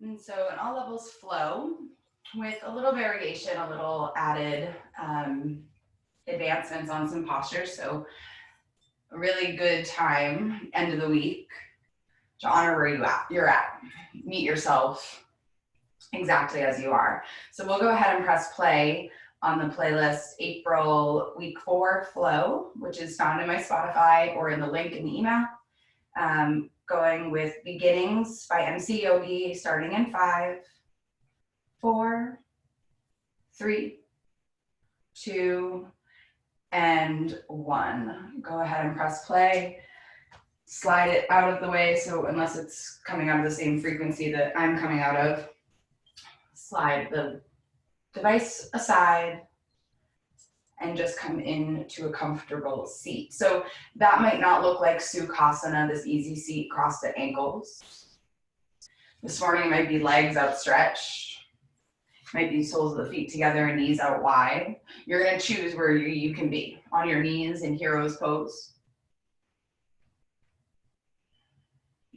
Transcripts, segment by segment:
And so in all levels flow with a little variation, a little added advancements on some postures. So a really good time, end of the week, to honor where you're at. Meet yourself exactly as you are. So we'll go ahead and press play on the playlist April week 4 flow, which is found in my Spotify or in the link in the email. Going with Beginnings by MC Yogi, starting in 5, 4, 3, 2, and 1. Go ahead and press play. Slide it out of the way, so unless it's coming out of the same frequency that I'm coming out of, slide the device aside and just come into a comfortable seat. So that might not look like Sukhasana, this easy seat crossed at ankles. This morning it might be legs outstretched, might be soles of the feet together and knees out wide. You're gonna choose where you can be, on your knees in hero's pose.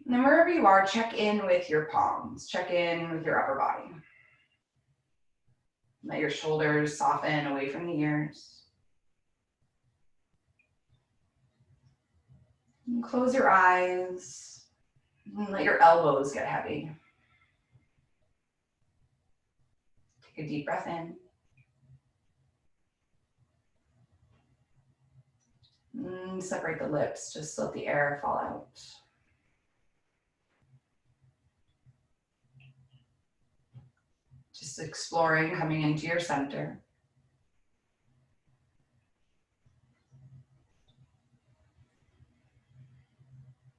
And then wherever you are, check in with your palms, check in with your upper body. Let your shoulders soften away from the ears. And close your eyes and let your elbows get heavy. Take a deep breath in. And separate the lips, just let the air fall out. Just exploring, coming into your center.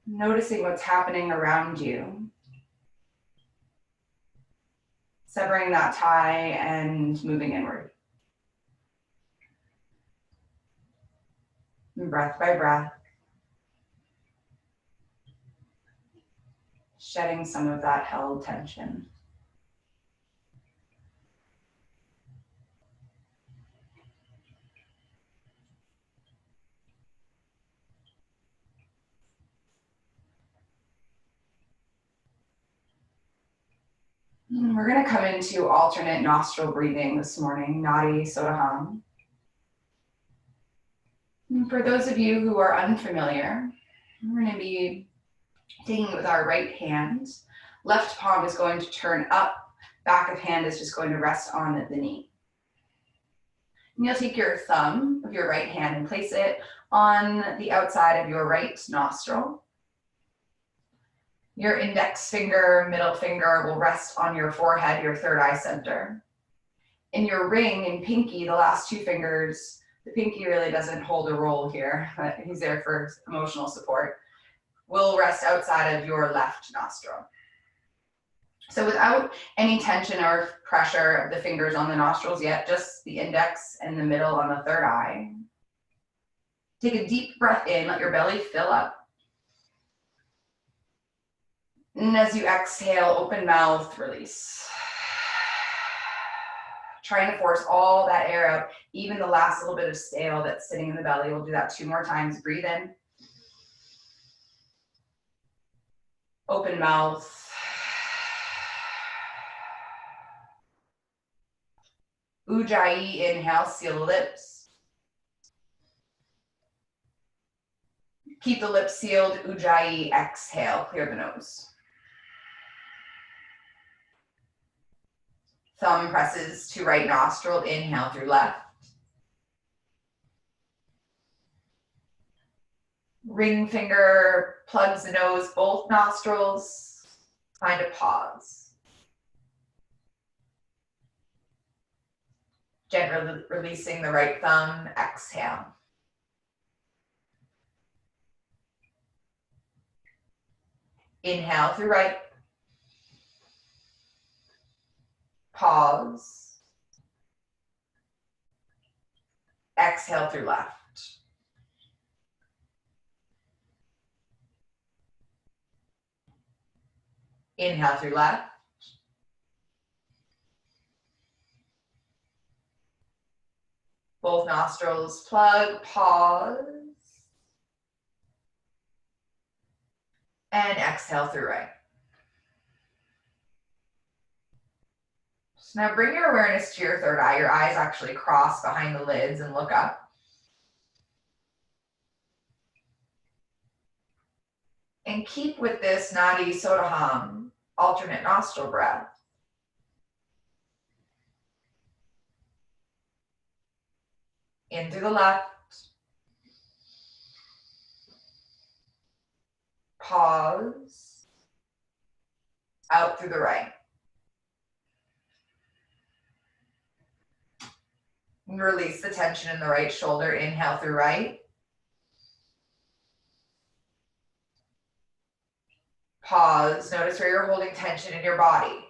Noticing what's happening around you. Severing that tie and moving inward. And breath by breath. Shedding some of that held tension. And we're going to come into alternate nostril breathing this morning, Nadi Sodaham. And for those of you who are unfamiliar, we're going to be taking it with our right hand. Left palm is going to turn up, back of hand is just going to rest on the knee. And you'll take your thumb of your right hand and place it on the outside of your right nostril. Your index finger, middle finger will rest on your forehead, your third eye center. In your ring and pinky, the last two fingers, the pinky really doesn't hold a role here, but he's there for emotional support, will rest outside of your left nostril. So without any tension or pressure of the fingers on the nostrils yet, just the index and the middle on the third eye. Take a deep breath in, let your belly fill up. And as you exhale, open mouth, release. Trying to force all that air out, even the last little bit of stale that's sitting in the belly. We'll do that 2 more times. Breathe in. Open mouth. Ujjayi, inhale, seal the lips. Keep the lips sealed. Ujjayi, exhale, clear the nose. Thumb presses to right nostril, inhale through left. Ring finger plugs the nose, both nostrils. Find a pause. Gently releasing the right thumb, exhale. Inhale through right. Pause. Exhale through left. Inhale through left. Both nostrils plug, pause. And exhale through right. So now bring your awareness to your third eye. Your eyes actually cross behind the lids and look up. And keep with this Nadi Sodaham, alternate nostril breath. In through the left. Pause. Out through the right. Release the tension in the right shoulder. Inhale through right. Pause. Notice where you're holding tension in your body.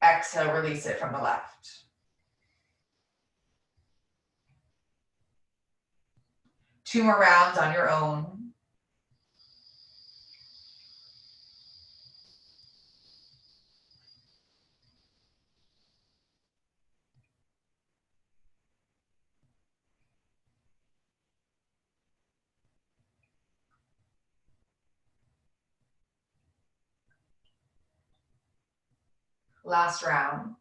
Exhale, release it from the left. Two more rounds on your own. Last round.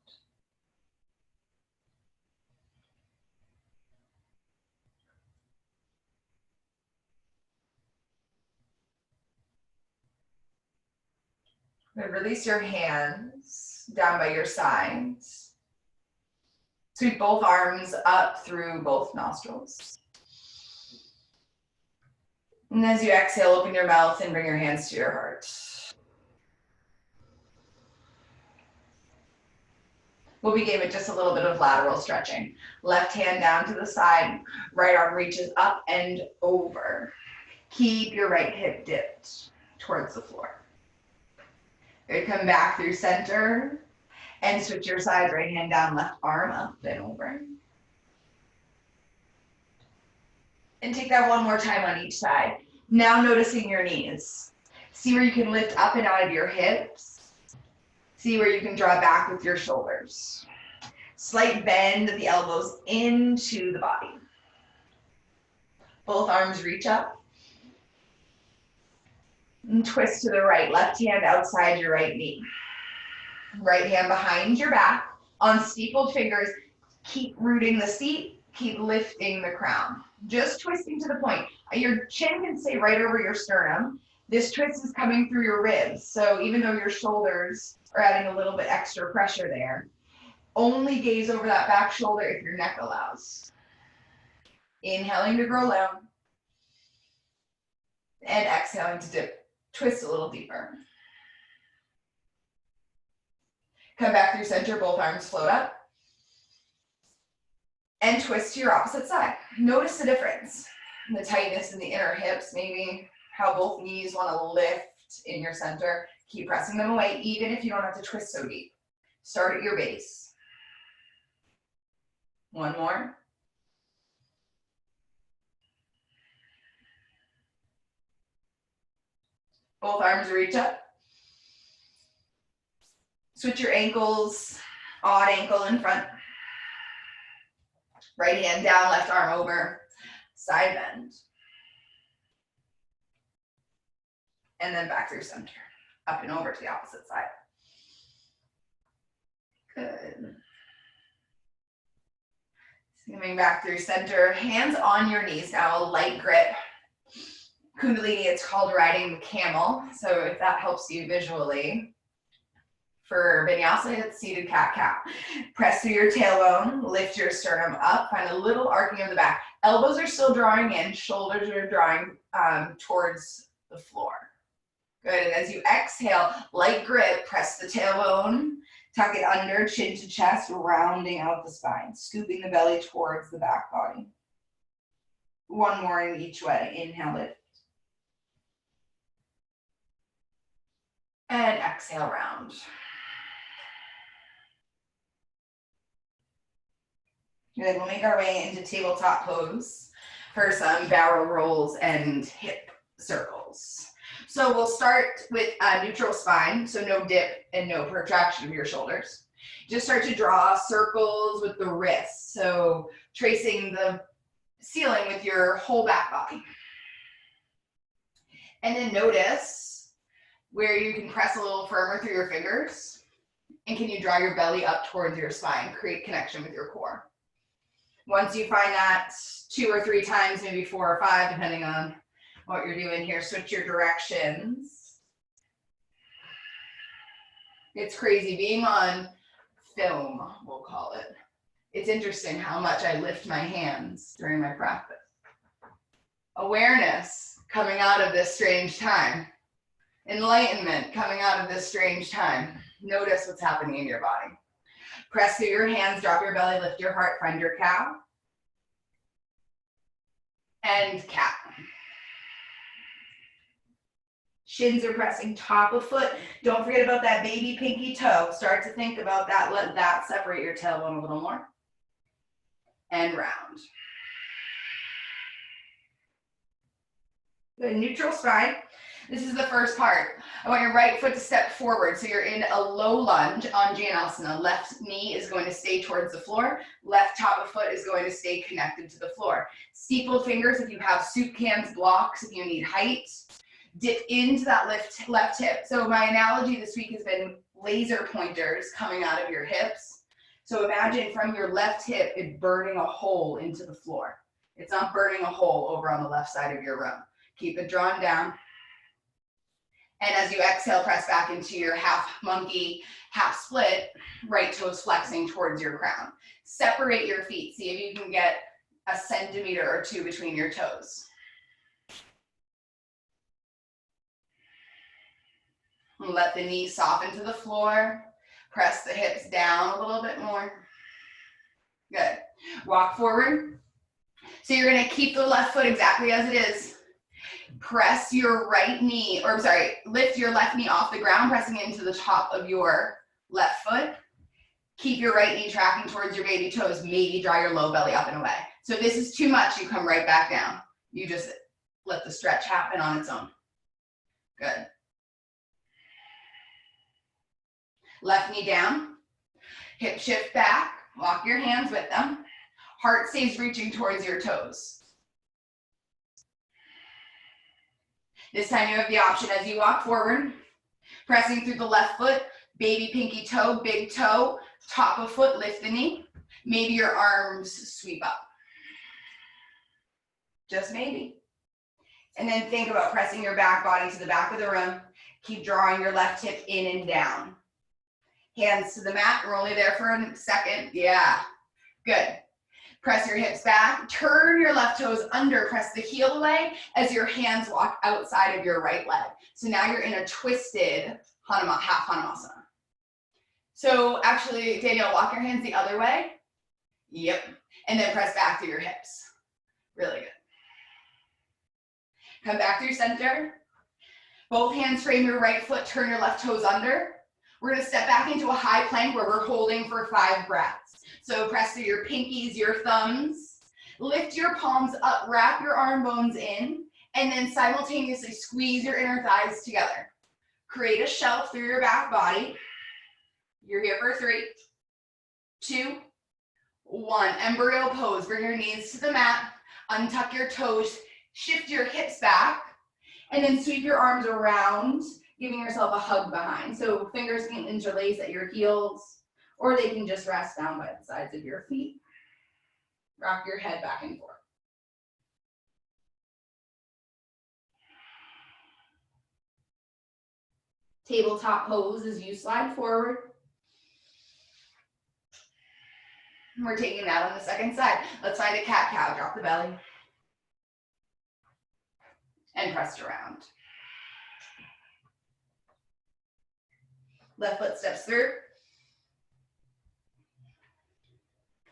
Release your hands down by your sides. Sweep both arms up through both nostrils. And as you exhale, open your mouth and bring your hands to your heart. We'll begin with just a little bit of lateral stretching. Left hand down to the side, right arm reaches up and over. Keep your right hip dipped towards the floor. Good, come back through center and switch your sides, right hand down, left arm up and over. And take that one more time on each side. Now noticing your knees. See where you can lift up and out of your hips. See where you can draw back with your shoulders. Slight bend of the elbows into the body. Both arms reach up. And twist to the right. Left hand outside your right knee. Right hand behind your back. On steepled fingers, keep rooting the seat. Keep lifting the crown. Just twisting to the point. Your chin can stay right over your sternum. This twist is coming through your ribs. So even though your shoulders are adding a little bit extra pressure there, only gaze over that back shoulder if your neck allows. Inhaling to grow low. And exhaling to dip. Twist a little deeper. Come back through center, both arms float up. And twist to your opposite side. Notice the difference. The tightness in the inner hips, maybe how both knees want to lift in your center. Keep pressing them away, even if you don't have to twist so deep. Start at your base. One more. Both arms reach up. Switch your ankles, odd ankle in front. Right hand down, left arm over, side bend. And then back through center, up and over to the opposite side. Good. Coming back through center, hands on your knees now, a light grip. Kundalini, it's called riding the camel. So if that helps you visually, for Vinyasa, it's seated cat-cow. Press through your tailbone, lift your sternum up, find a little arcing of the back. Elbows are still drawing in, shoulders are drawing towards the floor. Good, and as you exhale, light grip, press the tailbone, tuck it under, chin to chest, rounding out the spine, scooping the belly towards the back body. One more in each way, inhale it. And exhale, round. Good, we'll make our way into tabletop pose for some barrel rolls and hip circles. So we'll start with a neutral spine, so no dip and no protraction of your shoulders. Just start to draw circles with the wrists, so tracing the ceiling with your whole back body. And then notice where you can press a little firmer through your fingers. And can you draw your belly up towards your spine? Create connection with your core. Once you find that 2 or 3 times, maybe 4 or 5, depending on what you're doing here, switch your directions. It's crazy being on film, we'll call it. It's interesting how much I lift my hands during my practice. Awareness coming out of this strange time. Enlightenment coming out of this strange time. Notice what's happening in your body. Press through your hands, drop your belly, lift your heart, find your cow. And cat. Shins are pressing, top of foot. Don't forget about that baby pinky toe. Start to think about that. Let that separate your tailbone a little more. And round. Good, neutral spine. This is the first part. I want your right foot to step forward. So you're in a low lunge on Janasana. Left knee is going to stay towards the floor. Left top of foot is going to stay connected to the floor. Steepled fingers if you have soup cans, blocks if you need height. Dip into that left hip. So my analogy this week has been laser pointers coming out of your hips. So imagine from your left hip, it burning a hole into the floor. It's not burning a hole over on the left side of your room. Keep it drawn down. And as you exhale, press back into your half monkey, half split, right toes flexing towards your crown. Separate your feet. See if you can get a centimeter or 2 between your toes. Let the knees soften to the floor. Press the hips down a little bit more. Good. Walk forward. So you're going to keep the left foot exactly as it is. Press your right knee, or sorry, lift your left knee off the ground, pressing it into the top of your left foot. Keep your right knee tracking towards your baby toes. Maybe draw your low belly up and away. So if this is too much, you come right back down. You just let the stretch happen on its own. Good. Left knee down. Hip shift back. Walk your hands with them. Heart stays reaching towards your toes. This time you have the option as you walk forward, pressing through the left foot, baby pinky toe, big toe, top of foot, lift the knee. Maybe your arms sweep up. Just maybe. And then think about pressing your back body to the back of the room. Keep drawing your left hip in and down. Hands to the mat. We're only there for a second. Yeah. Good. Press your hips back, turn your left toes under, press the heel away as your hands walk outside of your right leg. So now you're in a twisted half Hanumasana. So actually, Danielle, walk your hands the other way. Yep. And then press back through your hips. Really good. Come back through center. Both hands frame your right foot, turn your left toes under. We're gonna step back into a high plank where we're holding for 5 breaths. So press through your pinkies, your thumbs. Lift your palms up, wrap your arm bones in, and then simultaneously squeeze your inner thighs together. Create a shelf through your back body. You're here for 3, 2, 1. Embryo pose. Bring your knees to the mat, untuck your toes, shift your hips back, and then sweep your arms around, giving yourself a hug behind. So fingers can interlace at your heels, or they can just rest down by the sides of your feet. Rock your head back and forth. Tabletop pose as you slide forward. We're taking that on the second side. Let's find a cat-cow. Drop the belly. And press around. Left foot steps through.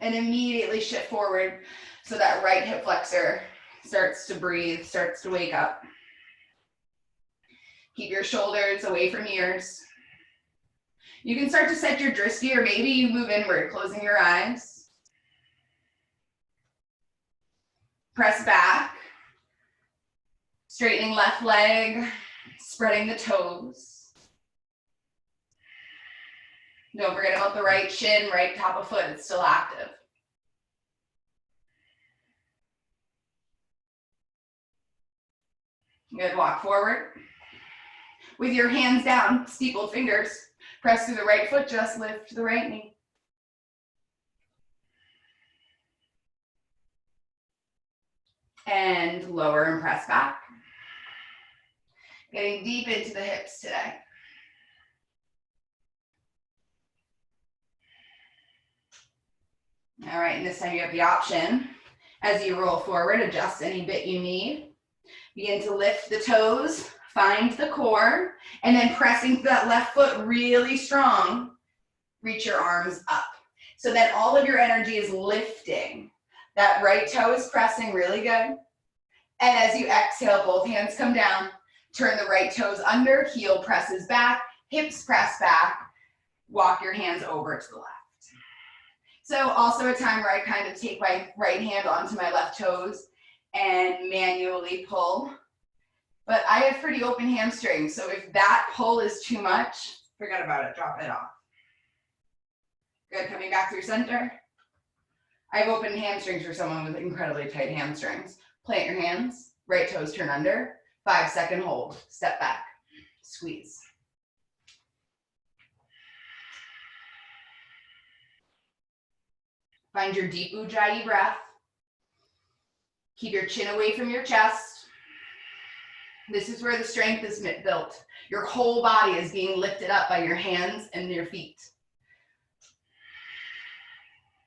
And immediately shift forward so that right hip flexor starts to breathe, starts to wake up. Keep your shoulders away from ears. You can start to set your drishti, or maybe you move inward, closing your eyes. Press back. Straightening left leg, spreading the toes. Don't forget about the right shin, right top of foot, it's still active. Good, walk forward. With your hands down, steepled fingers, Press through the right foot, just lift the right knee. And lower and press back. Getting deep into the hips today. All right, and this time you have the option. As you roll forward, adjust any bit you need. Begin to lift the toes, find the core, and then pressing that left foot really strong, reach your arms up. So that all of your energy is lifting. That right toe is pressing really good. And as you exhale, both hands come down, turn the right toes under, heel presses back, hips press back, walk your hands over to the left. So also a time where I kind of take my right hand onto my left toes and manually pull. But I have pretty open hamstrings, so if that pull is too much, forget about it, drop it off. Good, coming back through center. I have open hamstrings for someone with incredibly tight hamstrings. Plant your hands, right toes turn under, 5-second hold, step back, squeeze. Find your deep Ujjayi breath. Keep your chin away from your chest. This is where the strength is built. Your whole body is being lifted up by your hands and your feet.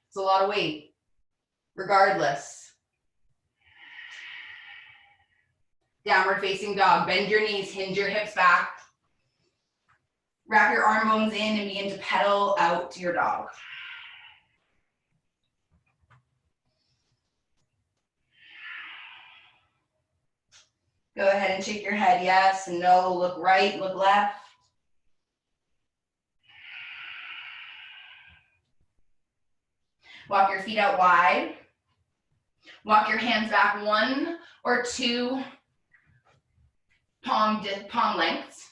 It's a lot of weight, regardless. Downward facing dog. Bend your knees, hinge your hips back. Wrap your arm bones in and begin to pedal out to your dog. Go ahead and shake your head, yes and no. Look right, look left. Walk your feet out wide. Walk your hands back 1 or 2 palm lengths.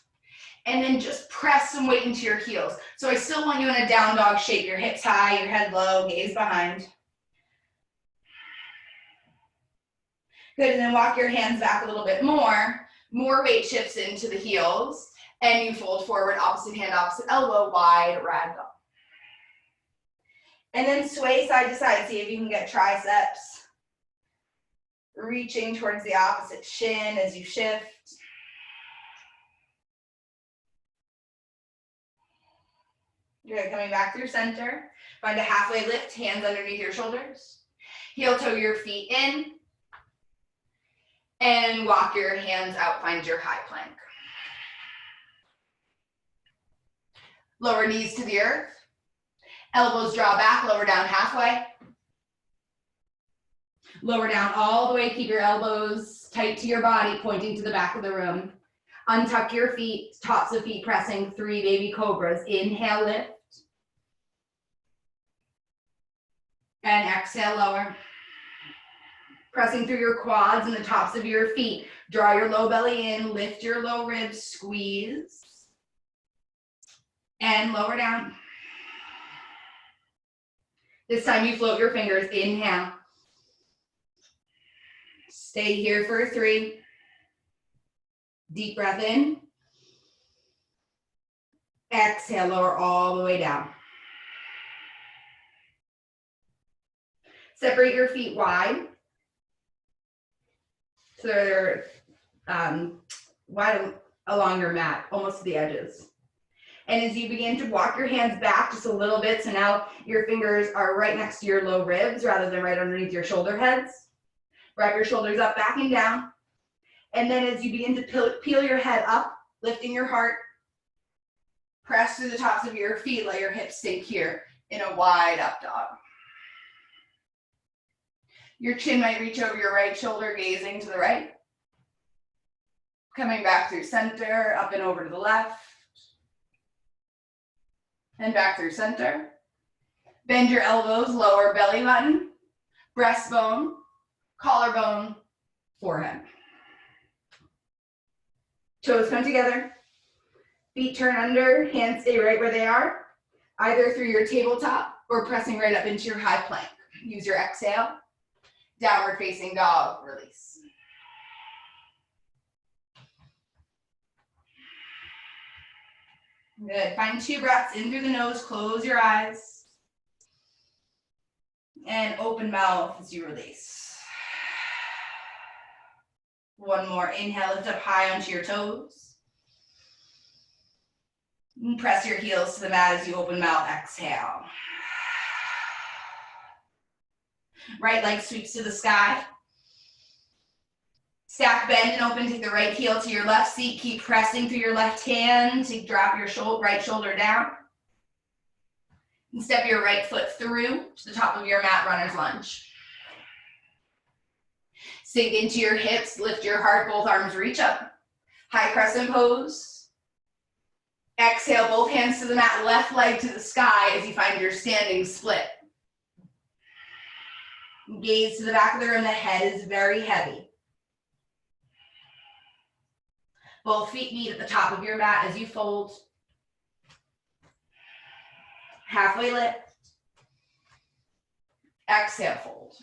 And then just press some weight into your heels. So I still want you in a down dog shape. Your hips high, your head low, gaze behind. Good, and then walk your hands back a little bit more. More weight shifts into the heels. And you fold forward, opposite hand, opposite elbow, wide ragdoll. And then sway side to side. See if you can get triceps reaching towards the opposite shin as you shift. Good, coming back through center. Find a halfway lift, hands underneath your shoulders. Heel toe your feet in. And walk your hands out, find your high plank. Lower knees to the earth. Elbows draw back, lower down halfway. Lower down all the way, keep your elbows tight to your body, pointing to the back of the room. Untuck your feet, tops of feet pressing, 3 baby cobras. Inhale, lift. And exhale, lower. Pressing through your quads and the tops of your feet. Draw your low belly in, lift your low ribs, squeeze. And lower down. This time you float your fingers, inhale. Stay here for 3. Deep breath in. Exhale, lower all the way down. Separate your feet wide. So they're wide along your mat, almost to the edges. And as you begin to walk your hands back just a little bit, so now your fingers are right next to your low ribs rather than right underneath your shoulder heads. Wrap your shoulders up, back and down. And then as you begin to peel your head up, lifting your heart, press through the tops of your feet, let your hips sink here in a wide up dog. Your chin might reach over your right shoulder, gazing to the right. Coming back through center, up and over to the left. And back through center. Bend your elbows, lower belly button, breastbone, collarbone, forehead. Toes come together. Feet turn under, hands stay right where they are, either through your tabletop or pressing right up into your high plank. Use your exhale. Downward facing dog, release. Good. Find 2 breaths in through the nose. Close your eyes. And open mouth as you release. One more. Inhale, lift up high onto your toes. And press your heels to the mat as you open mouth. Exhale. Right leg sweeps to the sky. Stack, bend, and open. Take the right heel to your left seat. Keep pressing through your left hand to drop your right shoulder down. And step your right foot through to the top of your mat, runner's lunge. Sink into your hips, lift your heart, both arms reach up. High crescent pose. Exhale, both hands to the mat, left leg to the sky as you find your standing split. Gaze to the back of the room, the head is very heavy. Both feet meet at the top of your mat as you fold. Halfway lift. Exhale, fold.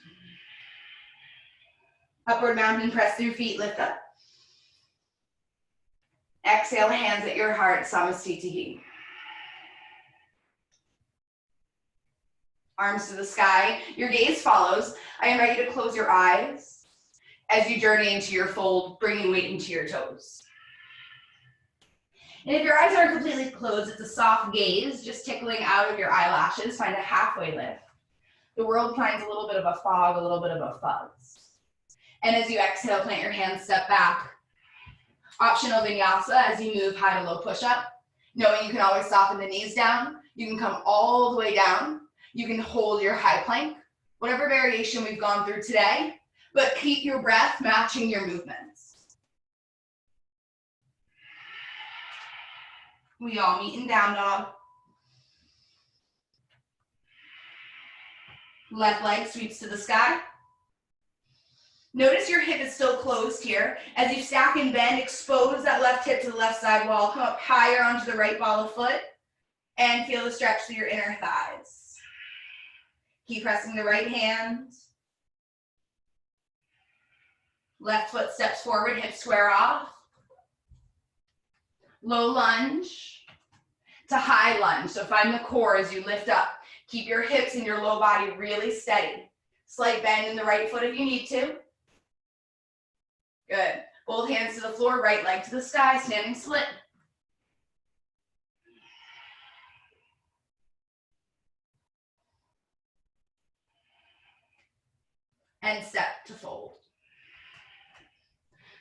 Upward mountain press through feet, lift up. Exhale, hands at your heart, Samastitihi. Arms to the sky. Your gaze follows. I invite you to close your eyes as you journey into your fold, bringing weight into your toes. And if your eyes aren't completely closed, it's a soft gaze, just tickling out of your eyelashes. Find a halfway lift. The world finds a little bit of a fog, a little bit of a fuzz. And as you exhale, plant your hands, step back. Optional vinyasa as you move high to low push-up. Knowing you can always soften the knees down. You can come all the way down. You can hold your high plank. Whatever variation we've gone through today, but keep your breath matching your movements. We all meet in down dog. Left leg sweeps to the sky. Notice your hip is still closed here. As you stack and bend, expose that left hip to the left side wall. Come up higher onto the right ball of foot and feel the stretch through your inner thighs. Keep pressing the right hand. Left foot steps forward, hips square off. Low lunge to high lunge. So find the core as you lift up. Keep your hips and your low body really steady. Slight bend in the right foot if you need to. Good. Both hands to the floor, right leg to the sky, standing split. And step to fold.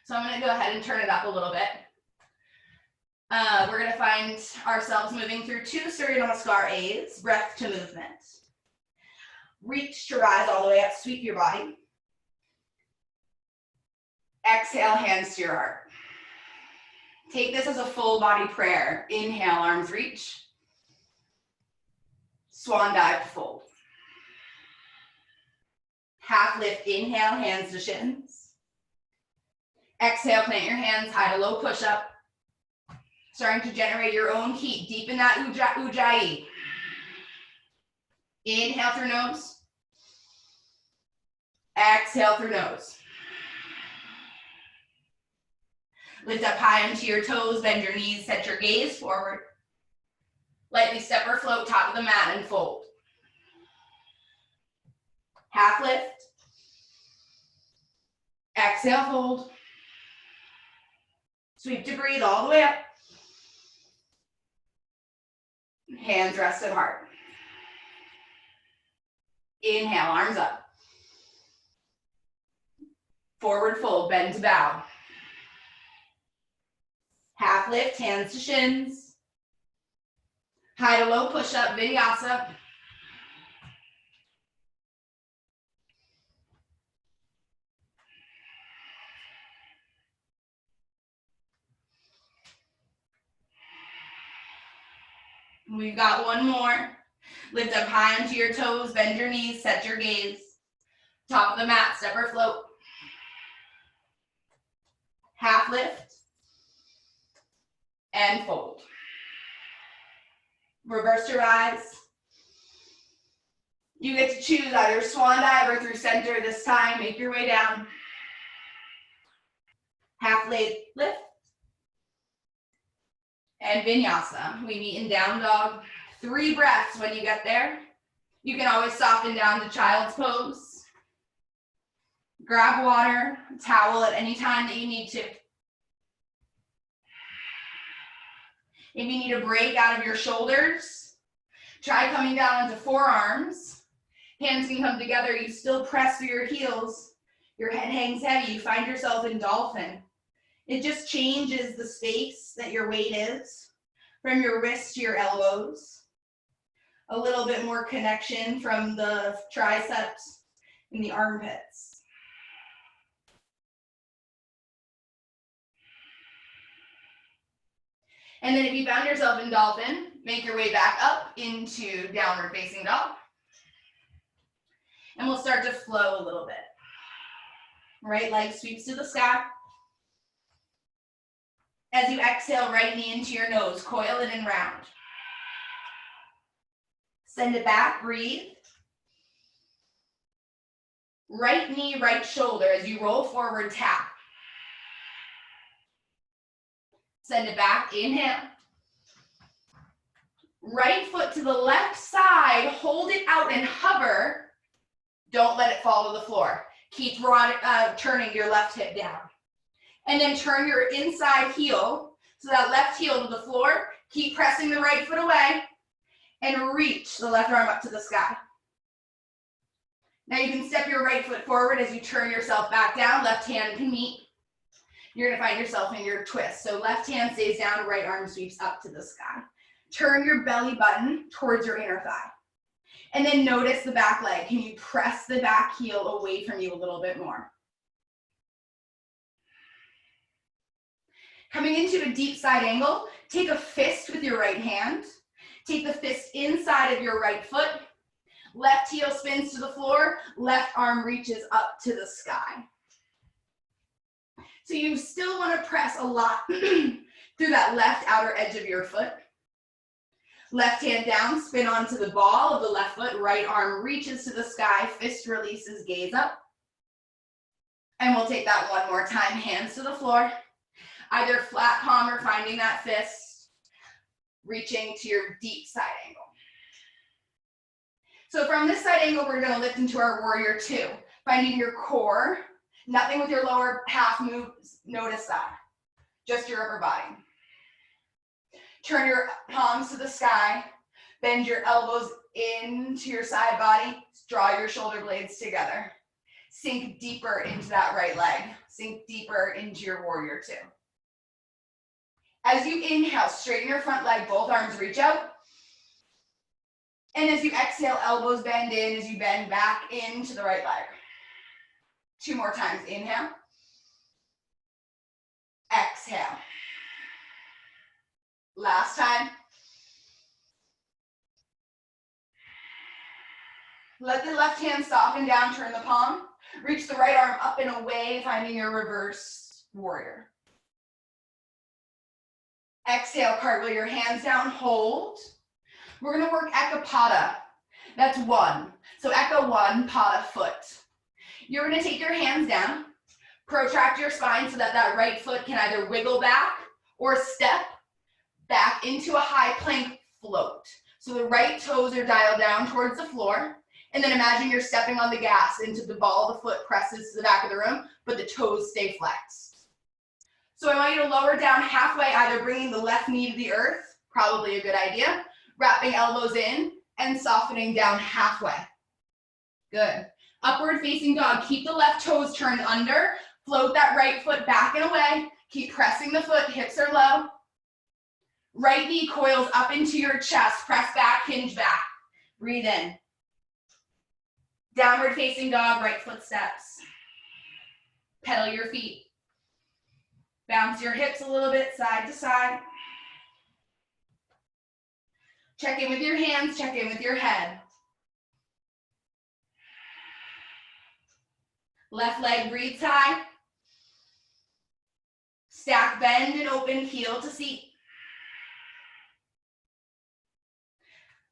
So I'm going to go ahead and turn it up a little bit. We're going to find ourselves moving through 2 Surya Namaskar A's, breath to movement. Reach to rise all the way up, sweep your body. Exhale, hands to your heart. Take this as a full body prayer. Inhale, arms reach. Swan dive to fold. Half lift, inhale, hands to shins. Exhale, plant your hands, high to low push up. Starting to generate your own heat. Deepen that ujjayi. Inhale through nose. Exhale through nose. Lift up high onto your toes, bend your knees, set your gaze forward. Lightly step or float top of the mat and fold. Half lift. Exhale, fold. Sweep to breathe all the way up. Hands rest at heart. Inhale, arms up. Forward fold, bend to bow. Half lift, hands to shins. High to low push up, vinyasa. We've got one more. Lift up high onto your toes, bend your knees, set your gaze. Top of the mat, step or float. Half lift. And fold. Reverse your eyes. You get to choose either swan dive or through center this time. Make your way down. Half lift. and Vinyasa. We meet in down dog. 3 breaths when you get there. You can always soften down to child's pose. Grab water, towel at any time that you need to. If you need a break out of your shoulders, try coming down onto forearms. Hands can come together. You still press through your heels. Your head hangs heavy. You find yourself in dolphin. It just changes the space that your weight is from your wrists to your elbows. A little bit more connection from the triceps and the armpits. And then if you found yourself in dolphin, make your way back up into downward facing dog. And we'll start to flow a little bit. Right leg sweeps to the sky. As you exhale, right knee into your nose, coil it in round. Send it back, breathe. Right knee, right shoulder, as you roll forward, tap. Send it back, inhale. Right foot to the left side, hold it out and hover. Don't let it fall to the floor. Keep turning your left hip down. And then turn your inside heel, so that left heel to the floor. Keep pressing the right foot away and reach the left arm up to the sky. Now you can step your right foot forward as you turn yourself back down. Left hand can meet. You're gonna find yourself in your twist. So left hand stays down, right arm sweeps up to the sky. Turn your belly button towards your inner thigh. And then notice the back leg. Can you press the back heel away from you a little bit more? Coming into a deep side angle, take a fist with your right hand. Take the fist inside of your right foot. Left heel spins to the floor. Left arm reaches up to the sky. So you still want to press a lot through that left outer edge of your foot. Left hand down, spin onto the ball of the left foot. Right arm reaches to the sky. Fist releases, gaze up. And we'll take that one more time. Hands to the floor. Either flat palm or finding that fist, reaching to your deep side angle. So from this side angle, we're gonna lift into our warrior 2, finding your core, nothing with your lower half moves, notice that, just your upper body. Turn your palms to the sky, bend your elbows into your side body, draw your shoulder blades together. Sink deeper into that right leg, sink deeper into your warrior 2. As you inhale, straighten your front leg, both arms reach out. And as you exhale, elbows bend in as you bend back into the right leg. 2 more times, inhale. Exhale. Last time. Let the left hand soften down, turn the palm. Reach the right arm up and away, finding your reverse warrior. Exhale, cartwheel your hands down, hold. We're gonna work Eka Pada. That's 1. So Eka 1, Pada foot. You're gonna take your hands down, protract your spine so that that right foot can either wiggle back or step back into a high plank float. So the right toes are dialed down towards the floor, and then imagine you're stepping on the gas into the ball of the foot presses to the back of the room, but the toes stay flexed. So I want you to lower down halfway, either bringing the left knee to the earth, probably a good idea, wrapping elbows in, and softening down halfway. Good. Upward facing dog, keep the left toes turned under, float that right foot back and away, keep pressing the foot, hips are low. Right knee coils up into your chest, press back, hinge back. Breathe in. Downward facing dog, right foot steps. Pedal your feet. Bounce your hips a little bit, side to side. Check in with your hands, check in with your head. Left leg breathes high. Stack, bend, and open, heel to seat.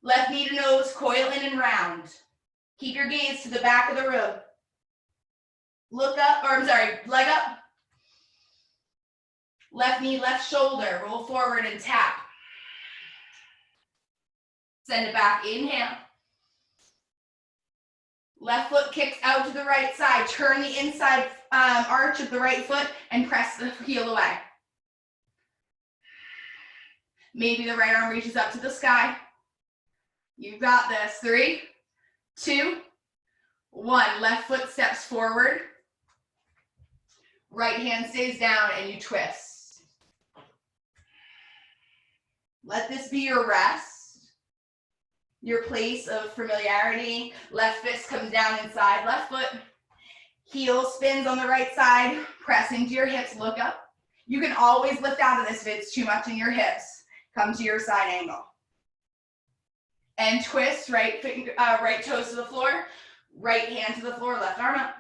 Left knee to nose, coil in and round. Keep your gaze to the back of the room. Look up, leg up. Left knee, left shoulder, roll forward and tap. Send it back, inhale. Left foot kicks out to the right side. Turn the inside arch of the right foot and press the heel away. Maybe the right arm reaches up to the sky. You've got this. 3, 2, 1. Left foot steps forward. Right hand stays down and you twist. Let this be your rest, your place of familiarity. Left fist comes down inside, left foot. Heel spins on the right side, press into your hips, look up. You can always lift out of this if it's too much in your hips. Come to your side angle. And twist, right toes to the floor, right hand to the floor, left arm up.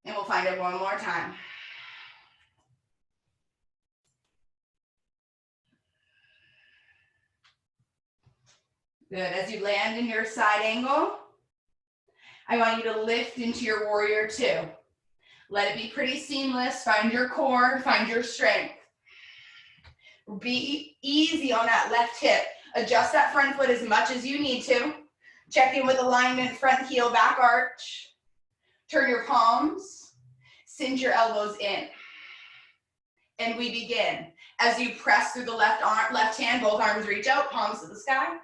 And we'll find it one more time. Good, as you land in your side angle, I want you to lift into your warrior 2. Let it be pretty seamless, find your core, find your strength. Be easy on that left hip. Adjust that front foot as much as you need to. Check in with alignment, front heel, back arch. Turn your palms, cinch your elbows in. And we begin. As you press through the left hand, both arms reach out, palms to the sky.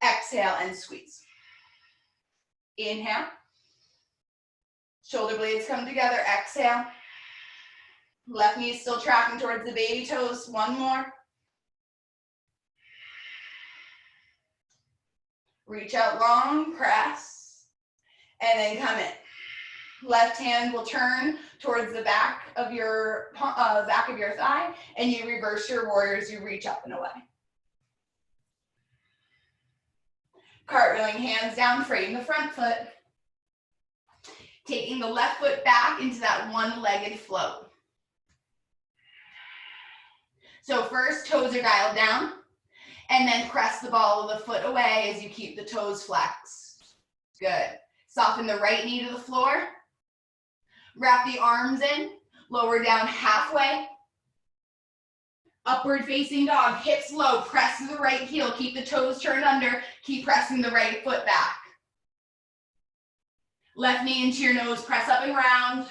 Exhale and squeeze. Inhale. Shoulder blades come together, exhale. Left knee still tracking towards the baby toes, one more. Reach out long, press, and then come in. Left hand will turn towards the back of your thigh, and you reverse your warriors, you reach up and away. Cartwheeling hands down, frame the front foot. Taking the left foot back into that one-legged float. So first, toes are dialed down, and then press the ball of the foot away as you keep the toes flexed. Good. Soften the right knee to the floor. Wrap the arms in, lower down halfway. Upward facing dog, hips low, press the right heel, keep the toes turned under, keep pressing the right foot back. Left knee into your nose, press up and round.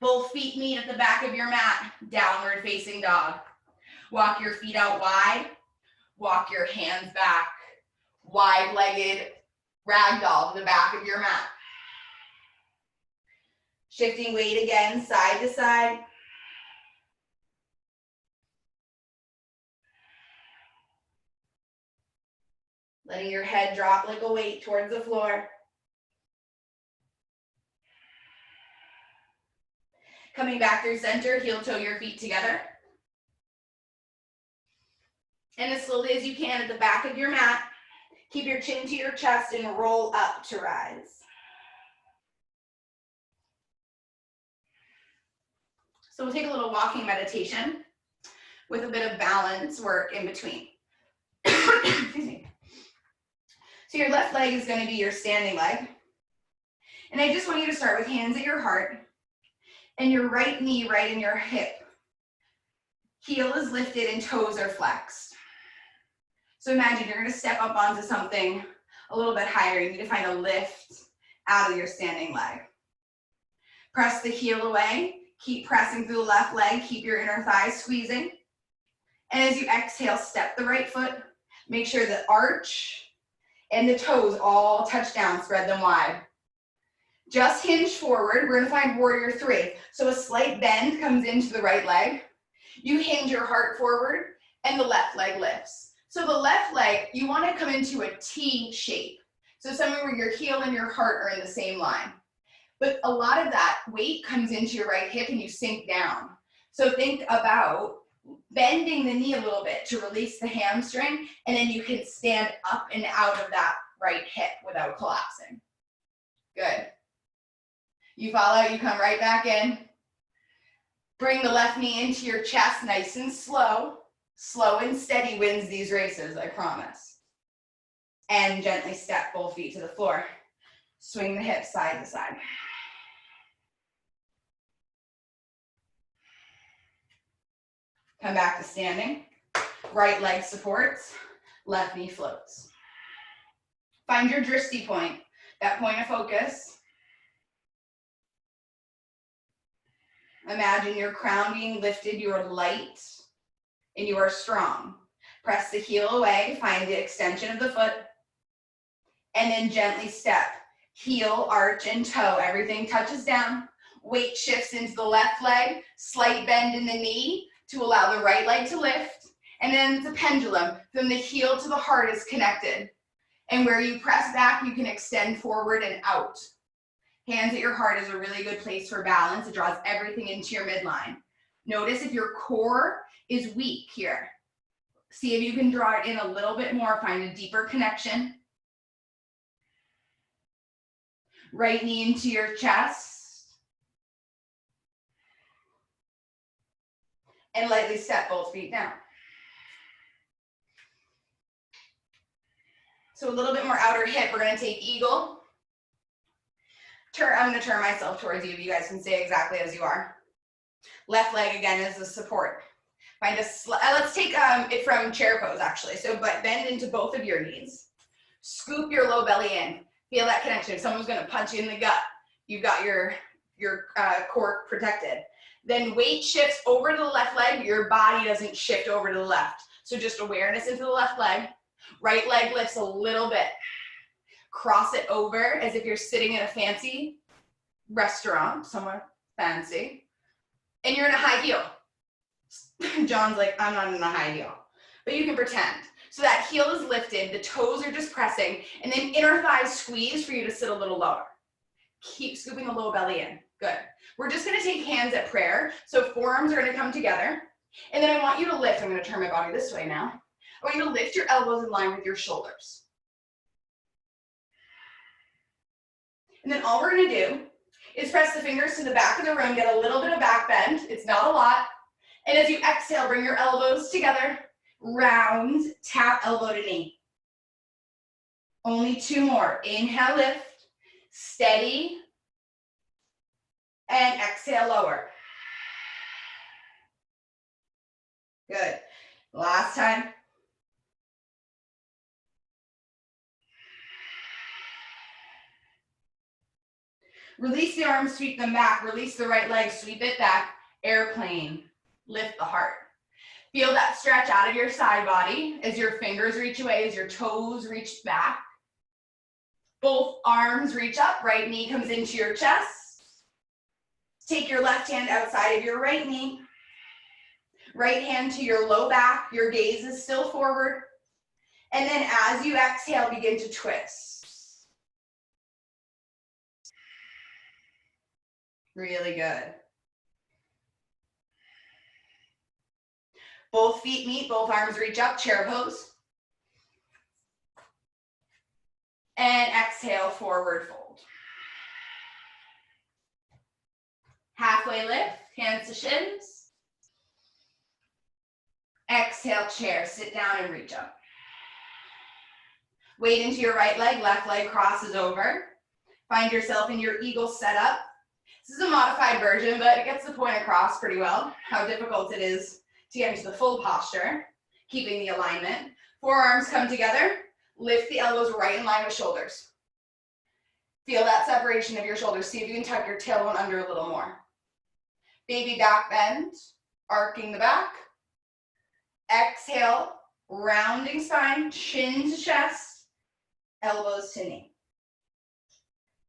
Both feet meet at the back of your mat, downward facing dog. Walk your feet out wide, walk your hands back. Wide-legged ragdoll to the back of your mat. Shifting weight again, side to side. Letting your head drop like a weight towards the floor. Coming back through center, heel toe your feet together. And as slowly as you can at the back of your mat, keep your chin to your chest and roll up to rise. So we'll take a little walking meditation with a bit of balance work in between. Excuse me. So your left leg is going to be your standing leg. And I just want you to start with hands at your heart and your right knee right in your hip. Heel is lifted and toes are flexed. So imagine you're going to step up onto something a little bit higher. You need to find a lift out of your standing leg. Press the heel away. Keep pressing through the left leg. Keep your inner thighs squeezing. And as you exhale, step the right foot. Make sure the arch and the toes all touch down. Spread them wide. Just hinge forward. We're going to find warrior 3. So a slight bend comes into the right leg. You hinge your heart forward and the left leg lifts. So the left leg, you want to come into a T shape. So somewhere where your heel and your heart are in the same line. But a lot of that weight comes into your right hip and you sink down. So think about bending the knee a little bit to release the hamstring, and then you can stand up and out of that right hip without collapsing. Good. You fall out, you come right back in. Bring the left knee into your chest, nice and slow. Slow and steady wins these races, I promise. And gently step both feet to the floor. Swing the hips side to side. Come back to standing. Right leg supports, left knee floats. Find your drishti point, that point of focus. Imagine your crown being lifted, you are light, and you are strong. Press the heel away, find the extension of the foot, and then gently step. Heel, arch, and toe, everything touches down. Weight shifts into the left leg, slight bend in the knee to allow the right leg to lift, and then the pendulum from the heel to the heart is connected. And where you press back, you can extend forward and out. Hands at your heart is a really good place for balance. It draws everything into your midline. Notice if your core is weak here. See if you can draw it in a little bit more, find a deeper connection. Right knee into your chest. And lightly step both feet down. So a little bit more outer hip. We're going to take eagle. I'm going to turn myself towards you. You guys can stay exactly as you are. Left leg again is the support. Find a let's take it from chair pose actually. So but bend into both of your knees. Scoop your low belly in. Feel that connection. If someone's going to punch you in the gut, you've got your core protected. Then weight shifts over to the left leg, but your body doesn't shift over to the left. So just awareness into the left leg. Right leg lifts a little bit. Cross it over as if you're sitting in a fancy restaurant, somewhere fancy, and you're in a high heel. John's like, I'm not in a high heel, but you can pretend. So that heel is lifted, the toes are just pressing, and then inner thighs squeeze for you to sit a little lower. Keep scooping the low belly in. Good. We're just going to take hands at prayer. So forearms are going to come together, and then I want you to lift. I'm going to turn my body this way now. I want you to lift your elbows in line with your shoulders. And then all we're going to do is press the fingers to the back of the room, get a little bit of back bend. It's not a lot. And as you exhale, bring your elbows together, round, tap elbow to knee. Only two more. Inhale, lift, steady, and exhale, lower. Good. Last time. Release the arms, sweep them back. Release the right leg, sweep it back. Airplane, lift the heart. Feel that stretch out of your side body as your fingers reach away, as your toes reach back. Both arms reach up, right knee comes into your chest. Take your left hand outside of your right knee. Right hand to your low back, your gaze is still forward. And then as you exhale, begin to twist. Really good. Both feet meet, both arms reach up, chair pose. And exhale, forward fold. Halfway lift, hands to shins. Exhale, chair, sit down and reach up. Weight into your right leg, left leg crosses over. Find yourself in your eagle setup. This is a modified version, but it gets the point across pretty well, how difficult it is to get into the full posture, keeping the alignment. Forearms come together, lift the elbows right in line with shoulders. Feel that separation of your shoulders. See if you can tuck your tailbone under a little more. Baby back bend, arcing the back. Exhale, rounding spine, chin to chest, elbows to knee.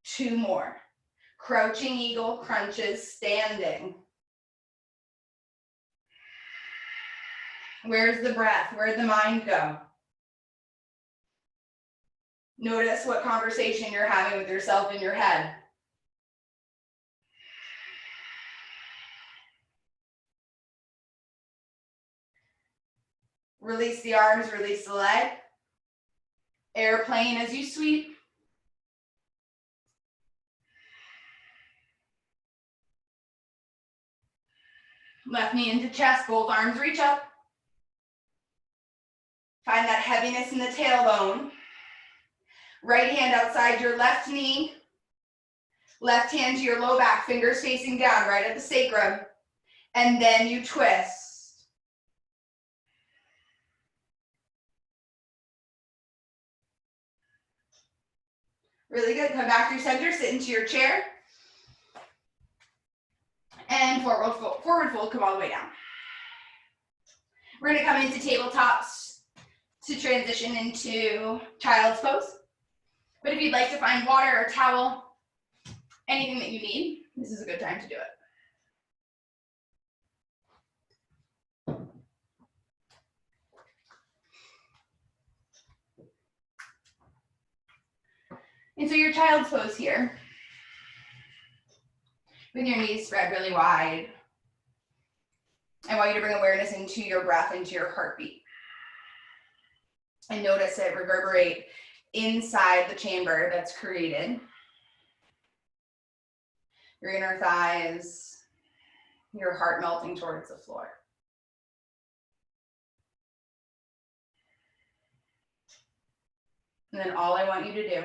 Two more. Crouching eagle, crunches, standing. Where's the breath? Where'd the mind go? Notice what conversation you're having with yourself in your head. Release the arms, release the leg. Airplane as you sweep. Left knee into chest, both arms reach up. Find that heaviness in the tailbone. Right hand outside your left knee. Left hand to your low back, fingers facing down, right at the sacrum. And then you twist. Really good. Come back through center, sit into your chair. And forward fold, come all the way down. We're gonna come into tabletops to transition into child's pose. But if you'd like to find water or towel, anything that you need, this is a good time to do it. Into your child's pose here. With your knees spread really wide. I want you to bring awareness into your breath, into your heartbeat. And notice it reverberate inside the chamber that's created. Your inner thighs, your heart melting towards the floor. And then all I want you to do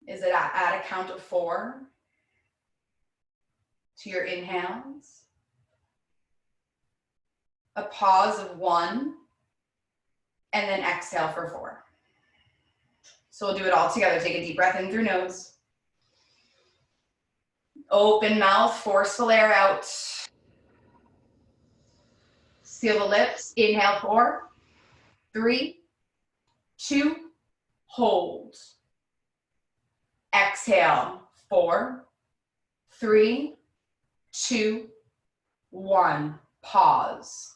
is that at a count of 4 to your inhales, a pause of 1, and then exhale for 4. So we'll do it all together. Take a deep breath in through nose. Open mouth, forceful air out. Seal the lips. Inhale, 4, 3, 2, hold. Exhale, 4, 3, 2, 1. Pause.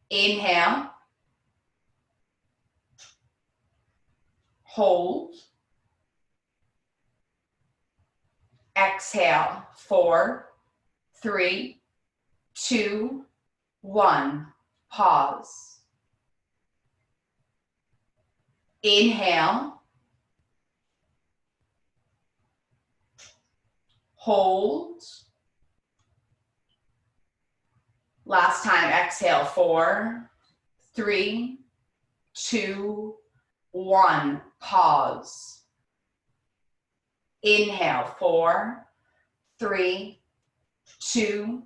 Inhale. Hold. Exhale, 4, 3, 2, 1. Pause. Inhale. Hold. Last time, exhale, 4, 3, 2, 1. Pause. Inhale, 4, 3, 2,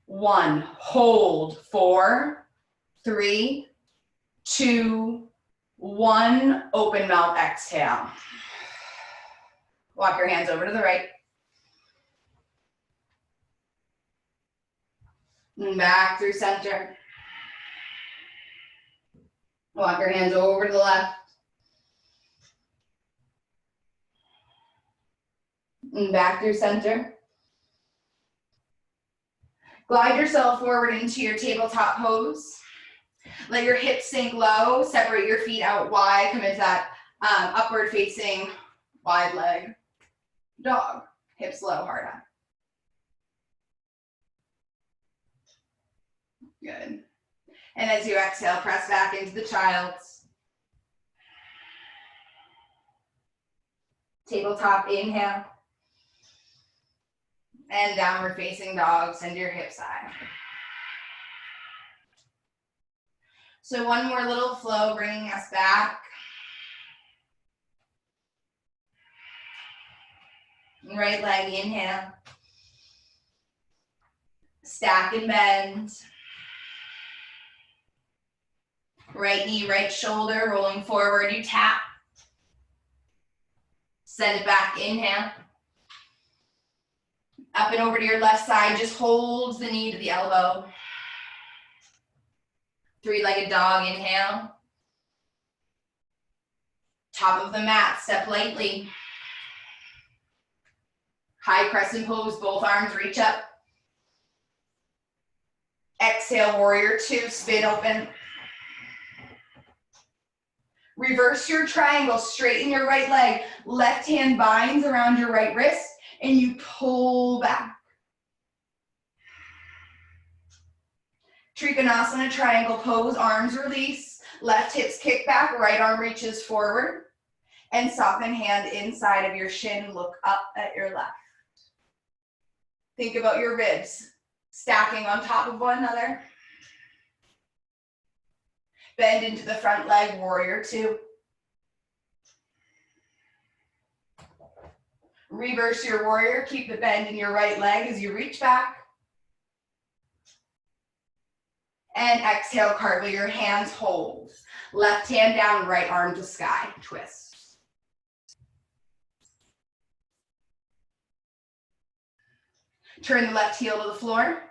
1. Hold, 4, 3, 2, 1. Open mouth, exhale. Walk your hands over to the right. And back through center. Walk your hands over to the left. And back through center. Glide yourself forward into your tabletop pose. Let your hips sink low. Separate your feet out wide. Come into that upward facing wide leg dog. Hips low, hard on. Good. And as you exhale, press back into the child's. Tabletop, inhale. And downward facing dog, send your hips high. So one more little flow, bringing us back. Right leg, inhale. Stack and bend. Right knee, right shoulder, rolling forward, you tap. Send it back, inhale. Up and over to your left side, just hold the knee to the elbow. Three-legged dog, inhale. Top of the mat, step lightly. High crescent pose, both arms reach up. Exhale, warrior 2, spin open. Reverse your triangle, straighten your right leg. Left hand binds around your right wrist and you pull back. Trikonasana triangle pose, arms release. Left hips kick back, right arm reaches forward. And soften hand inside of your shin, look up at your left. Think about your ribs stacking on top of one another. Bend into the front leg, warrior 2. Reverse your warrior, keep the bend in your right leg as you reach back. And exhale, cartwheel your hands, hold. Left hand down, right arm to sky, twist. Turn the left heel to the floor.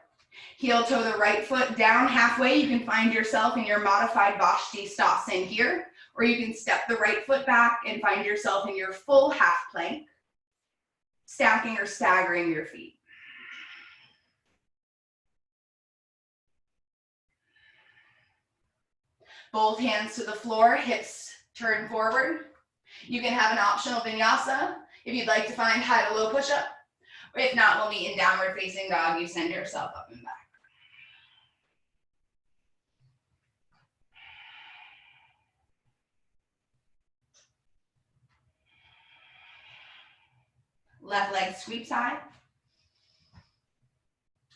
Heel toe the right foot down halfway. You can find yourself in your modified Vinyasa here, or you can step the right foot back and find yourself in your full half plank, stacking or staggering your feet. Both hands to the floor, hips turn forward. You can have an optional vinyasa if you'd like to find high to low push-up. If not, we'll meet in downward facing dog. You send yourself up and back. Left leg sweeps high.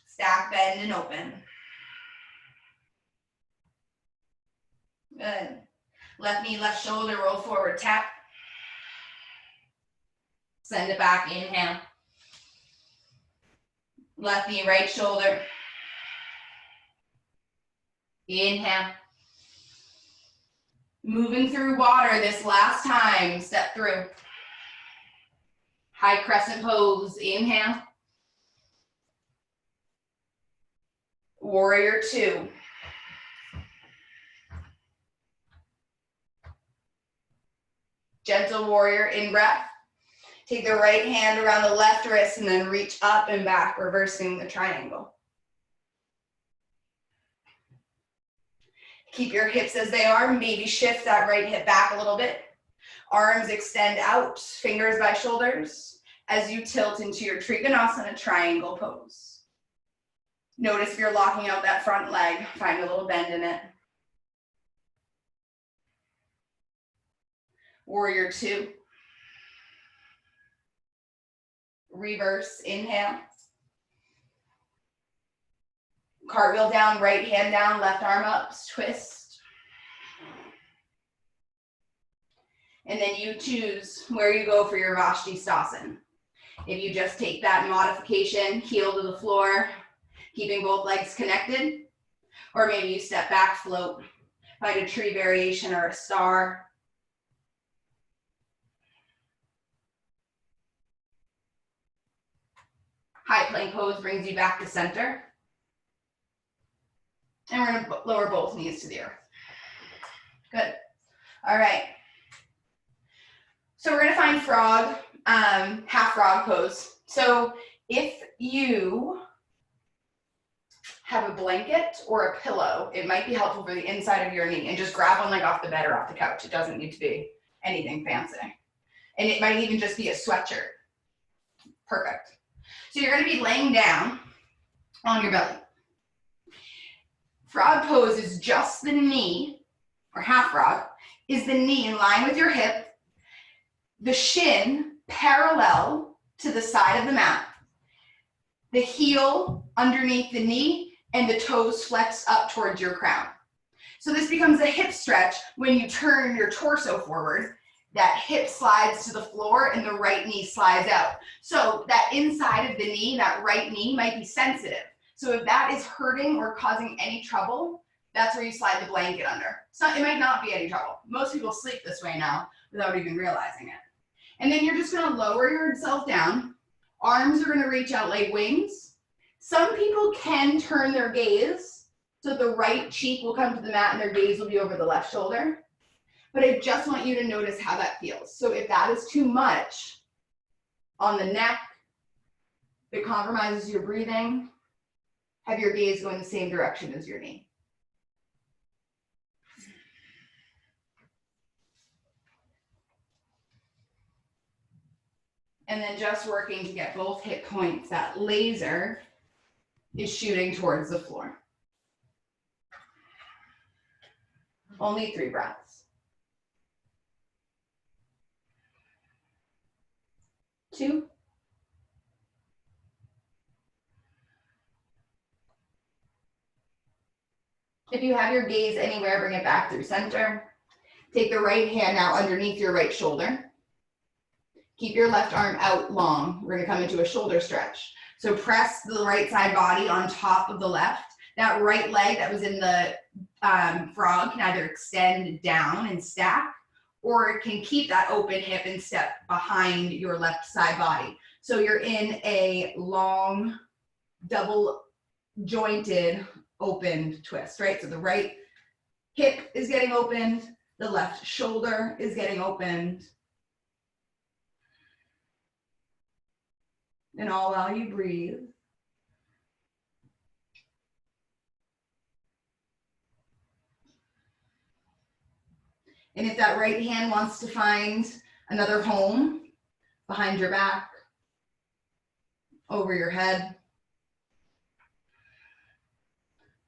Stack, bend, and open. Good. Left knee, left shoulder, roll forward, tap. Send it back, inhale. Left knee, right shoulder. Inhale. Moving through water this last time, step through. High crescent pose, inhale. Warrior two. Gentle warrior in breath. Take the right hand around the left wrist and then reach up and back, reversing the triangle. Keep your hips as they are, maybe shift that right hip back a little bit. Arms extend out, fingers by shoulders, as you tilt into your Trikonasana triangle pose. Notice if you're locking out that front leg, find a little bend in it. Warrior two. Reverse, inhale. Cartwheel down, right hand down, left arm up, twist. And then you choose where you go for your Vinyasa. If you just take that modification, heel to the floor, keeping both legs connected, or maybe you step back, float, find a tree variation or a star. High plank pose brings you back to center. And we're gonna lower both knees to the earth. Good. All right. So we're gonna find frog, half frog pose. So if you have a blanket or a pillow, it might be helpful for the inside of your knee, and just grab one like off the bed or off the couch. It doesn't need to be anything fancy. And it might even just be a sweatshirt. Perfect. So you're gonna be laying down on your belly. Frog pose is just the knee, or half frog, is the knee in line with your hip, the shin parallel to the side of the mat, the heel underneath the knee, and the toes flex up towards your crown. So this becomes a hip stretch when you turn your torso forward. That hip slides to the floor and the right knee slides out. So that inside of the knee, that right knee might be sensitive. So if that is hurting or causing any trouble, that's where you slide the blanket under. So it might not be any trouble. Most people sleep this way now without even realizing it. And then you're just gonna lower yourself down. Arms are gonna reach out like wings. Some people can turn their gaze so the right cheek will come to the mat and their gaze will be over the left shoulder. But I just want you to notice how that feels. So if that is too much on the neck, it compromises your breathing, have your gaze go in the same direction as your knee. And then just working to get both hip points, that laser is shooting towards the floor. Only 3 breaths. 2. If you have your gaze anywhere, bring it back through center. Take the right hand now underneath your right shoulder. Keep your left arm out long. We're gonna come into a shoulder stretch. So press the right side body on top of the left. That right leg that was in the frog can either extend down and stack, or it can keep that open hip and step behind your left side body. So you're in a long, double jointed, opened twist, right? So the right hip is getting opened, the left shoulder is getting opened. And all while you breathe. And if that right hand wants to find another home behind your back, over your head,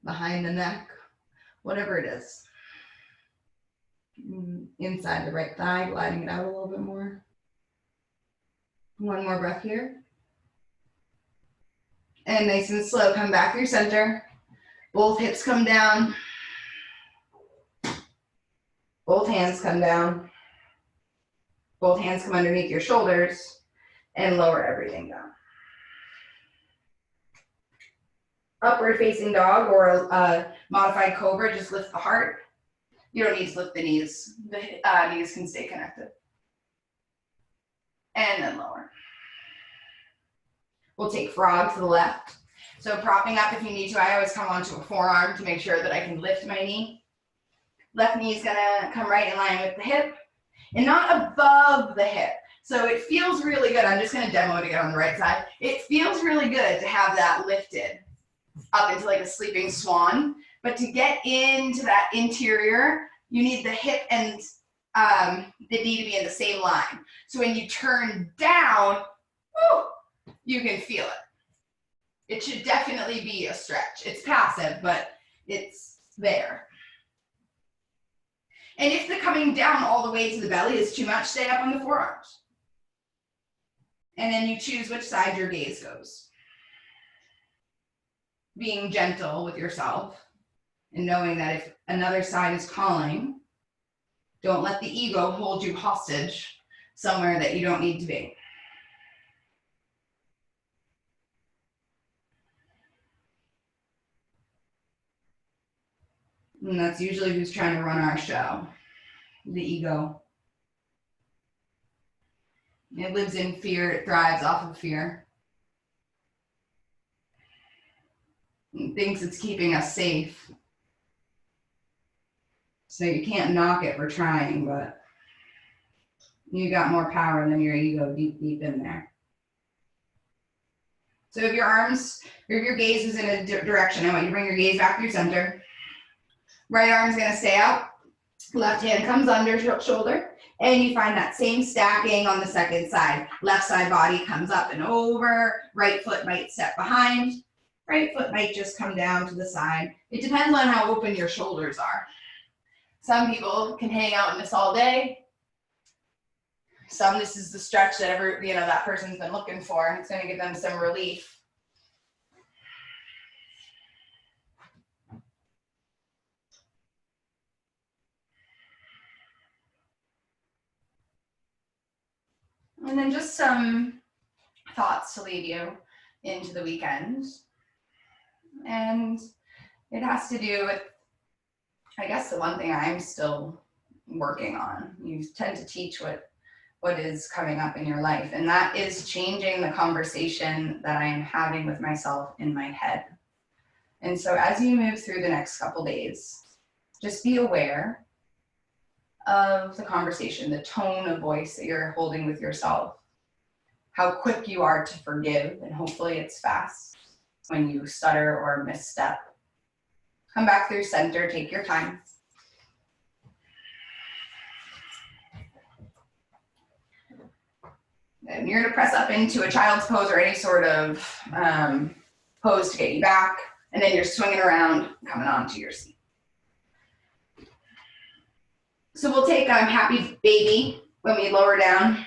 behind the neck, whatever it is. Inside the right thigh, gliding it out a little bit more. One more breath here. And nice and slow, come back through center. Both hips come down. Both hands come down. Both hands come underneath your shoulders and lower everything down. Upward facing dog or a modified cobra, just lift the heart. You don't need to lift the knees. The knees can stay connected. And then lower. We'll take frog to the left. So propping up if you need to. I always come onto a forearm to make sure that I can lift my knee. Left knee is gonna come right in line with the hip and not above the hip. So it feels really good. I'm just gonna demo it again on the right side. It feels really good to have that lifted up into like a sleeping swan. But to get into that interior, you need the hip and the knee to be in the same line. So when you turn down, woo, you can feel it. It should definitely be a stretch. It's passive, but it's there. And if the coming down all the way to the belly is too much, stay up on the forearms. And then you choose which side your gaze goes. Being gentle with yourself and knowing that if another side is calling, don't let the ego hold you hostage somewhere that you don't need to be. And that's usually who's trying to run our show, the ego. It lives in fear, it thrives off of fear. It thinks it's keeping us safe. So you can't knock it for trying, but you got more power than your ego deep, deep in there. So if your arms, or if your gaze is in a direction, I want you to bring your gaze back through center. Right arm's gonna stay out, left hand comes under shoulder, and you find that same stacking on the second side. Left side body comes up and over, right foot might step behind, right foot might just come down to the side. It depends on how open your shoulders are. Some people can hang out in this all day. Some, this is the stretch that that person's been looking for. It's gonna give them some relief. And then just some thoughts to lead you into the weekend. And it has to do with, I guess, the one thing I'm still working on. You tend to teach what is coming up in your life, and that is changing the conversation that I am having with myself in my head. And so as you move through the next couple days, just be aware of the conversation, the tone of voice that you're holding with yourself, how quick you are to forgive, and hopefully it's fast when you stutter or misstep. Come back through center, take your time. And you're gonna press up into a child's pose or any sort of pose to get you back, and then you're swinging around, coming onto your seat. So we'll take happy baby when we lower down.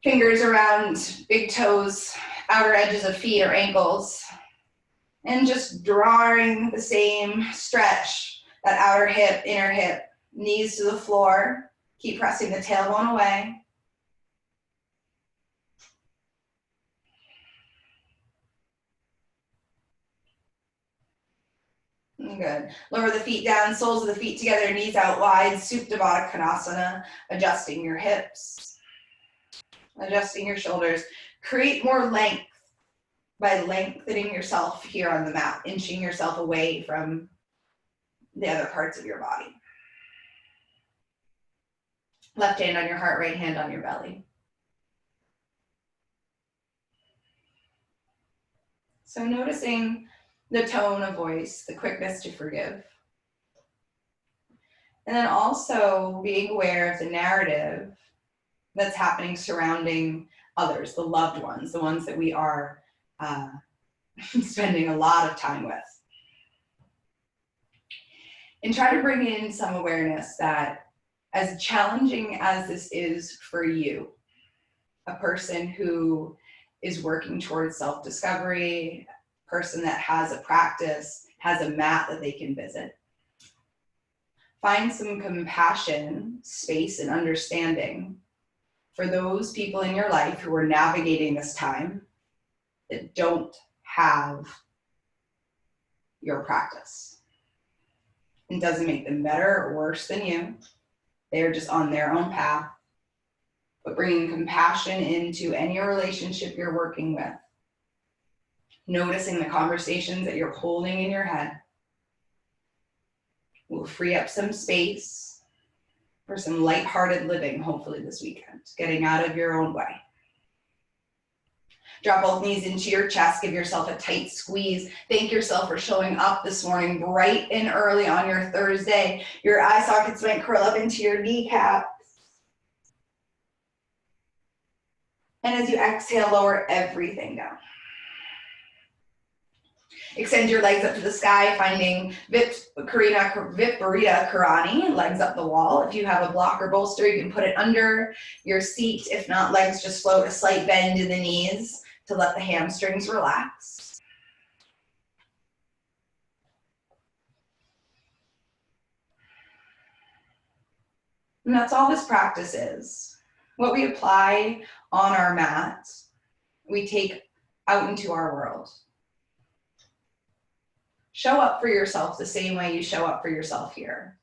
Fingers around big toes, outer edges of feet or ankles. And just drawing the same stretch, that outer hip, inner hip, knees to the floor. Keep pressing the tailbone away. Good. Lower the feet down, soles of the feet together, knees out wide, Supta Baddha Konasana, adjusting your hips, adjusting your shoulders. Create more length by lengthening yourself here on the mat, inching yourself away from the other parts of your body. Left hand on your heart, right hand on your belly. So noticing the tone of voice, the quickness to forgive. And then also being aware of the narrative that's happening surrounding others, the loved ones, the ones that we are spending a lot of time with. And try to bring in some awareness that as challenging as this is for you, a person who is working towards self-discovery, a person that has a practice, has a mat that they can visit, find some compassion, space, and understanding for those people in your life who are navigating this time that don't have your practice. It doesn't make them better or worse than you. They're just on their own path. But bringing compassion into any relationship you're working with, noticing the conversations that you're holding in your head, will free up some space for some lighthearted living, hopefully this weekend, getting out of your own way. Drop both knees into your chest, give yourself a tight squeeze. Thank yourself for showing up this morning bright and early on your Thursday. Your eye sockets might curl up into your kneecaps. And as you exhale, lower everything down. Extend your legs up to the sky, finding Viparita Karani, legs up the wall. If you have a blocker bolster, you can put it under your seat. If not, legs just float, a slight bend in the knees to let the hamstrings relax. And that's all this practice is. What we apply on our mat, we take out into our world. Show up for yourself the same way you show up for yourself here.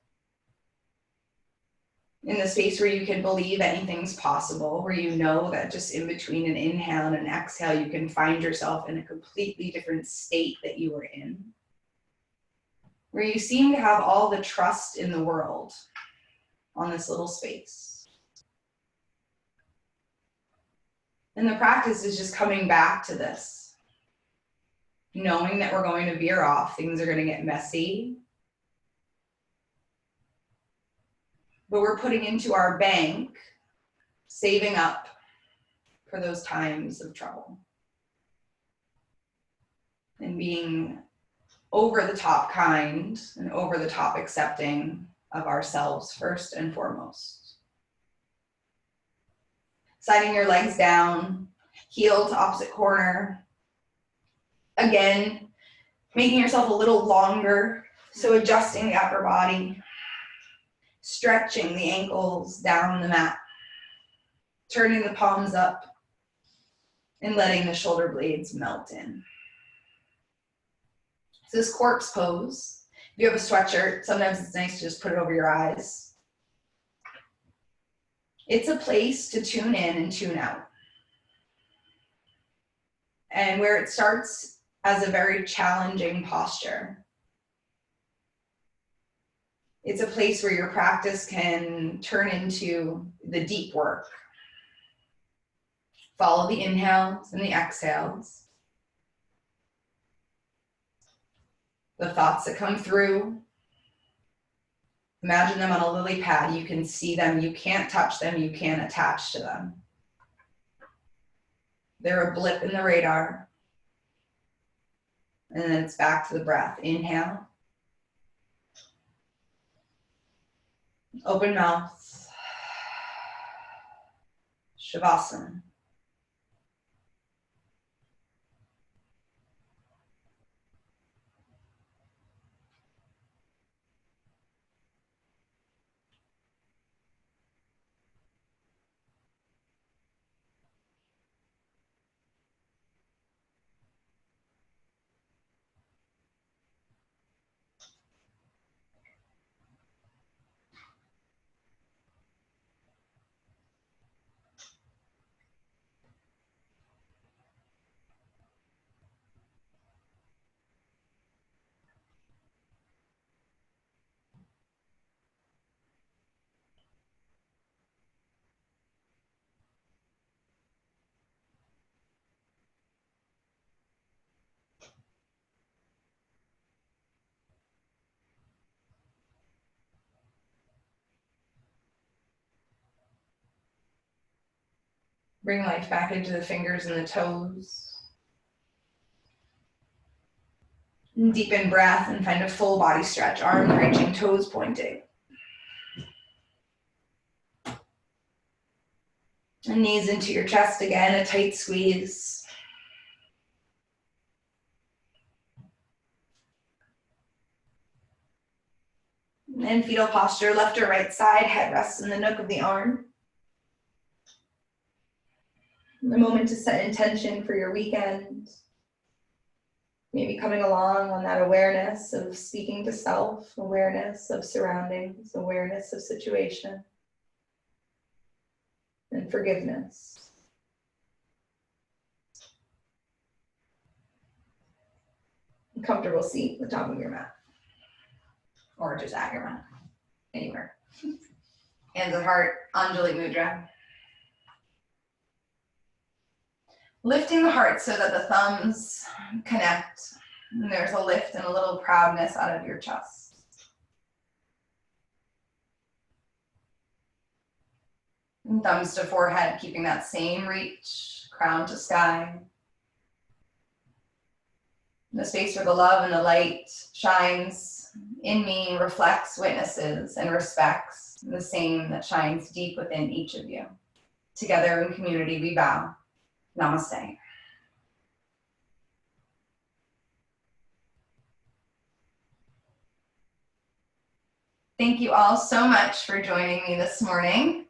In the space where you can believe anything's possible, where you know that just in between an inhale and an exhale, you can find yourself in a completely different state that you were in. Where you seem to have all the trust in the world on this little space. And the practice is just coming back to this. Knowing that we're going to veer off, things are going to get messy. But we're putting into our bank, saving up for those times of trouble. And being over the top kind and over the top accepting of ourselves first and foremost. Sliding your legs down, heel to opposite corner. Again, making yourself a little longer, so adjusting the upper body, stretching the ankles down the mat, turning the palms up, and letting the shoulder blades melt in. So this corpse pose, if you have a sweatshirt, sometimes it's nice to just put it over your eyes. It's a place to tune in and tune out. And where it starts as a very challenging posture. It's a place where your practice can turn into the deep work. Follow the inhales and the exhales. The thoughts that come through, imagine them on a lily pad. You can see them, you can't touch them, you can't attach to them. They're a blip in the radar. And then it's back to the breath. Inhale. Open mouth. Shavasana. Bring life back into the fingers and the toes. And deepen breath and find a full body stretch, arms reaching, toes pointing. And knees into your chest again, a tight squeeze. And fetal posture, left or right side, head rests in the nook of the arm. A moment to set intention for your weekend. Maybe coming along on that awareness of speaking to self, awareness of surroundings, awareness of situation, and forgiveness. A comfortable seat at the top of your mat, or just at your mat, anywhere. Hands at heart, Anjali Mudra. Lifting the heart so that the thumbs connect. And there's a lift and a little proudness out of your chest. And thumbs to forehead, keeping that same reach, crown to sky. The space where the love and the light shines in me, reflects, witnesses, and respects the same that shines deep within each of you. Together in community, we bow. Namaste. Thank you all so much for joining me this morning.